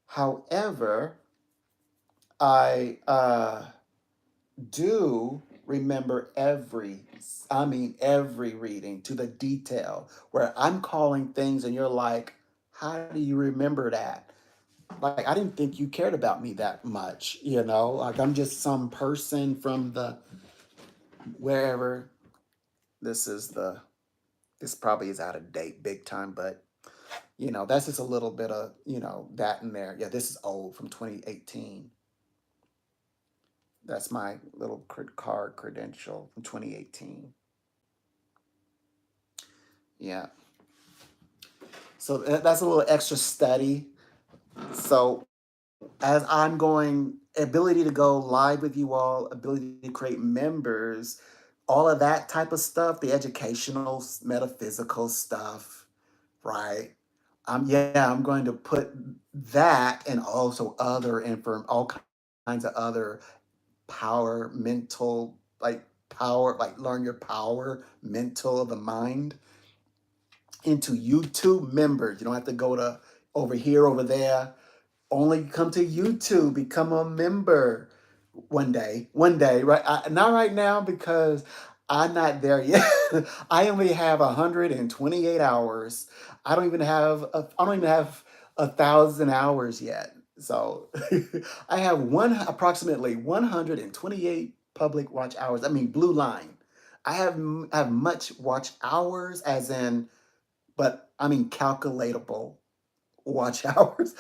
However, I do remember every reading to the detail where I'm calling things and you're like, how do you remember that? Like, I didn't think you cared about me that much, like I'm just some person from the wherever. This probably is out of date big time, but that's just a little bit of that in there. Yeah, this is old, from 2018. That's my little card credential from 2018. Yeah, so that's a little extra study. So as I'm going, ability to go live with you all, ability to create members, all of that type of stuff, the educational, metaphysical stuff, right? I'm going to put that, and also other all kinds of other power, mental, like power, like learn your power, mental of the mind, into YouTube members. You don't have to go to over here, over there. Only come to YouTube, become a member one day, right? Not right now because I'm not there yet. I only have 128 hours. I don't even have 1,000 hours yet. So I have approximately 128 public watch hours. I mean, blue line. I have much watch hours, as in, but I mean calculatable watch hours,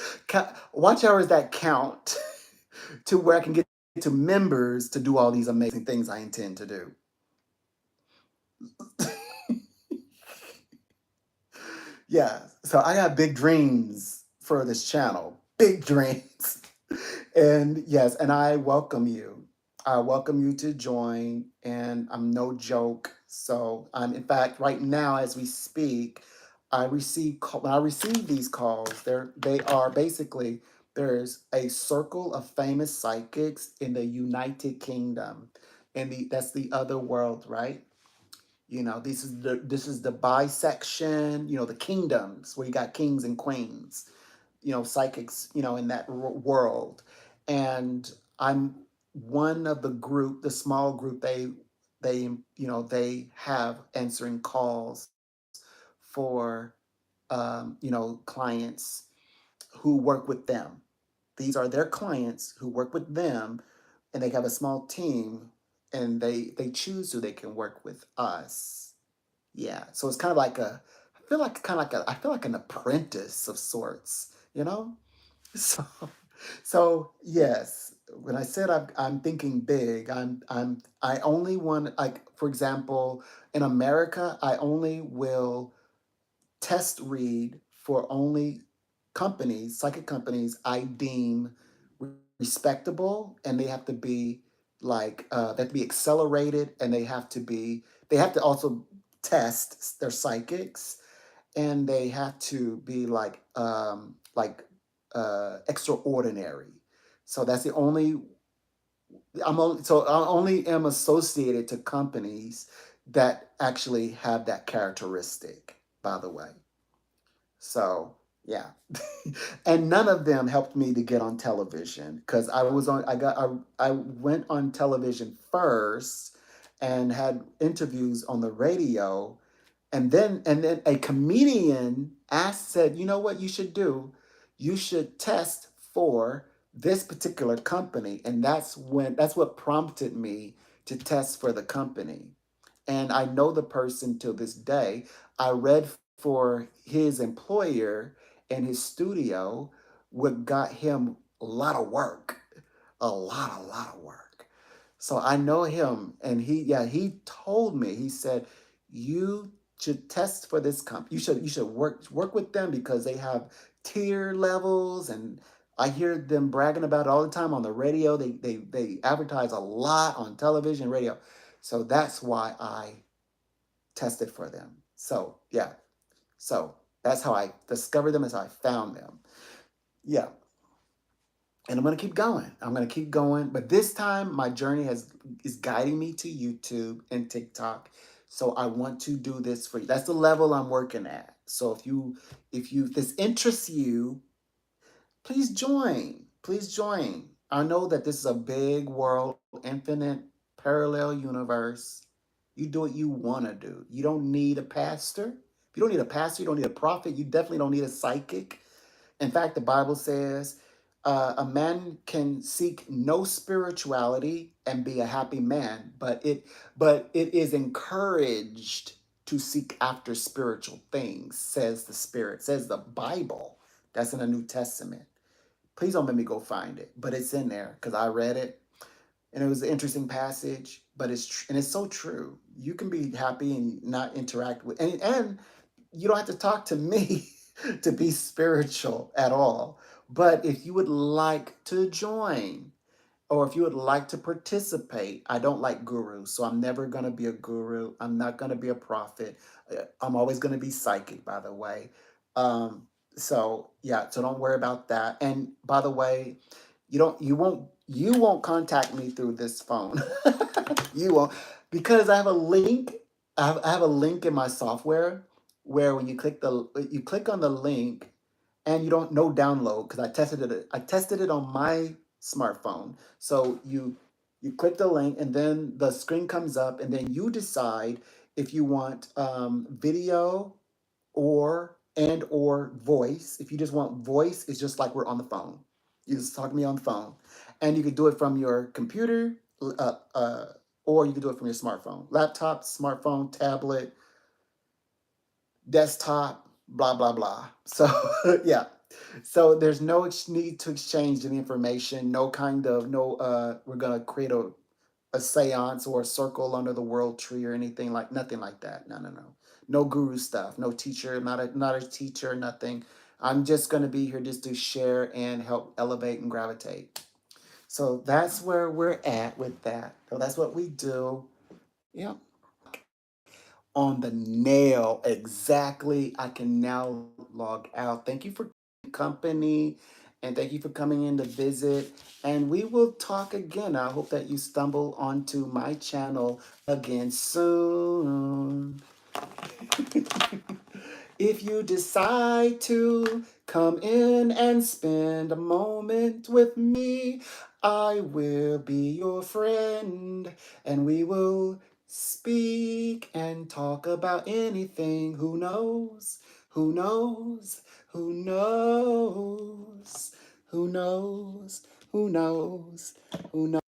watch hours that count to where I can get to members to do all these amazing things I intend to do. Yeah, so I got big dreams for this channel, big dreams. And yes, and I welcome you. I welcome you to join, and I'm no joke. So I'm, in fact, right now as we speak, when I receive these calls, they are basically, there's a circle of famous psychics in the United Kingdom, and that's the other world, right? This is the bisection, the kingdoms where you got kings and queens, psychics, in that world. And I'm one of the group, the small group they have answering calls for, clients who work with them. These are their clients who work with them, and they have a small team, and they choose who they can work with us. Yeah, so it's kind of like I feel like an apprentice of sorts, you know? So, so yes, when I said I'm thinking big, I only want, like, for example, in America, I only will test read for only psychic companies I deem respectable, and they have to be they have to be accelerated, and they have to also test their psychics, and they have to be extraordinary. So that's the only I only am associated to companies that actually have that characteristic, by the way. So yeah. And none of them helped me to get on television because I went on television first and had interviews on the radio, and then a comedian said, you know what you should do? You should test for this particular company. And that's what prompted me to test for the company. And I know the person till this day. I read for his employer and his studio, what got him a lot of work, a lot of work. So I know him, and he told me. He said, "You should test for this company. You should work with them because they have tier levels, and I hear them bragging about it all the time on the radio. They advertise a lot on television, radio. So that's why I tested for them. So yeah, so that's how I discovered them, as I found them. Yeah, and I'm gonna keep going. I'm gonna keep going, but this time my journey is guiding me to YouTube and TikTok. So I want to do this for you. That's the level I'm working at. So if this interests you, please join. Please join. I know that this is a big world, infinite, parallel universe. You do what you want to do. You don't need a pastor. If you don't need a pastor, you don't need a prophet. You definitely don't need a psychic. In fact, the Bible says a man can seek no spirituality and be a happy man, but it is encouraged to seek after spiritual things, says the Spirit, says the Bible. That's in the New Testament. Please don't make me go find it, but it's in there because I read it and it was an interesting passage. But and it's so true. You can be happy and not interact with, and you don't have to talk to me to be spiritual at all. But if you would like to join, or if you would like to participate, I don't like gurus, so I'm never going to be a guru. I'm not going to be a prophet. I'm always going to be psychic, by the way. Um, so yeah, so don't worry about that. And by the way, you won't contact me through this phone. You won't, because I have a link. I have a link in my software where when you click on the link, and you don't no download, because I tested it on my smartphone. So you click the link, and then the screen comes up, and then you decide if you want video or voice. If you just want voice, it's just like we're on the phone. You just talk to me on the phone, and you can do it from your computer, uh, uh, or you can do it from your smartphone, laptop, smartphone, tablet, desktop, blah blah blah. So yeah, so there's no need to exchange any information. No kind of no. We're gonna create a seance or a circle under the world tree or anything, like nothing like that. No, no, no. No guru stuff. No teacher. Not a teacher. Nothing. I'm just gonna be here just to share and help elevate and gravitate. So that's where we're at with that. So that's what we do. Yeah. On the nail. Exactly. I can now log out. Thank you for company, and thank you for coming in to visit. And we will talk again. I hope that you stumble onto my channel again soon. If you decide to come in and spend a moment with me, I will be your friend, and we will speak and talk about anything. Who knows? Who knows? Who knows? Who knows? Who knows? Who knows?